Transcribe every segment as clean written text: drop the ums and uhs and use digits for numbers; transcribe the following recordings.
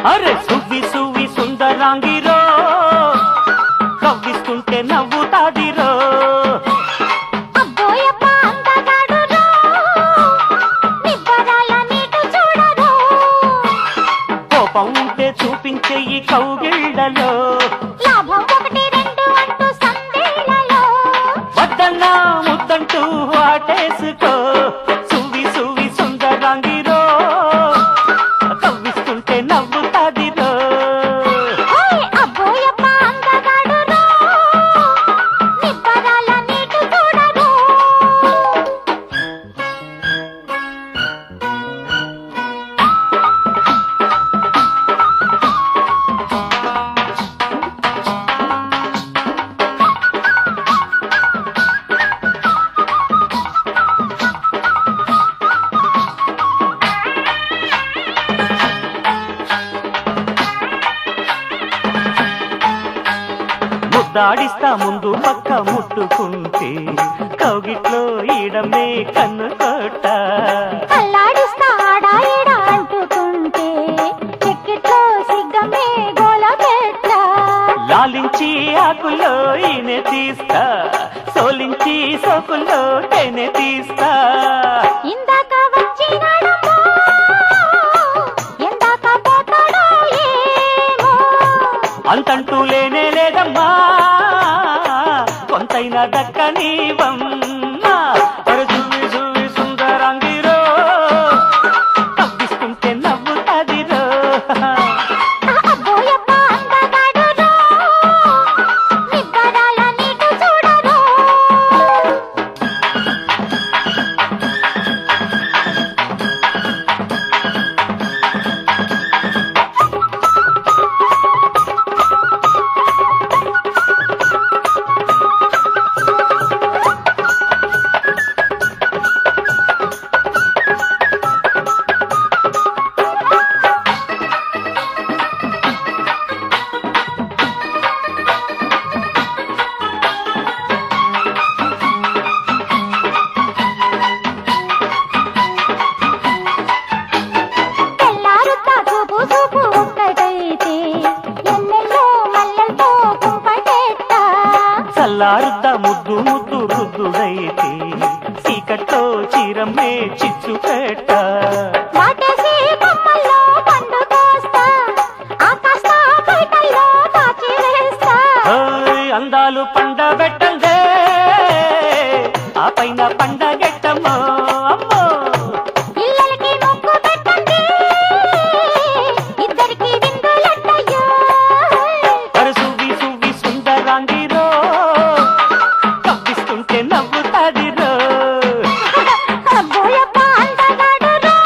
అరే సువ్వి సువ్వి సుందరాంగిరో కవ్విస్తుంటే నవ్వుతాదిరో కోపం ఉంటే చూపించే ఈ కౌగిళ్ళలో వద్దన్నా ముద్దంటూ వాటేసుకో సువ్వి సువ్వి సుందరాంగిరో కవ్విస్తుంటే నవ్వుతాదిరో దాడిస్తా ముందు పక్క ముట్టుకుంటే కౌగిట్లో ఈడమే కన్ను కొట్ట అల్లాడిస్తా ఆడాయిడ అంటుకుంటే చెక్కిట్లో సిగ్గమే గోల పెట్ట లాలించి ఆకుల్లో ఈనె తీస్తా సోలించి సోకుల్లో టెనె తీస్తా ఇందాక వచ్చినాడమ్మా ఎందాక పోతాడో ఏమో అంతంటూ లేనే లేదమ్మా కొంతైనా దక్కనీవమ్మా సువ్వి సువ్వి సుందరాంగిరో కవ్విస్తుంటే నవ్వుతాదిరో అబ్బోయప్ప అందగాడురో నిబ్బరాల నీటు చూడరో తెల్లారుతా చూపు చూపు ఒక్కటైతే ఎన్నెల్లో మల్లెలతో కుంపటెట్ట చల్లారుద్ద ముద్దు ముద్దు రుద్దుడైతే చీకట్లో చీరమ్మే చిచ్చు పెట్ట వాటేసి బొమ్మల్లో పండు కోస్తా ఆకాశ బయటల్లో దాచి వేస్తా అందాలు పండబెట్టందే ఆ పైన పండగెట్టమ్మో అమ్మో ఇళ్ళకి ముక్కు పెట్టండి ఇద్దరికి విందులట్టయ్యో సువ్వి సువ్వి సుందరాంగిరో కవ్విస్తుంటే నవ్వుతాదిరో అబ్బోయప్ప అందగాడురో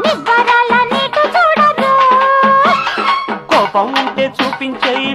నిబ్బరాల నీటు చూడరో కోపం ఉంటే చూపించే ఈ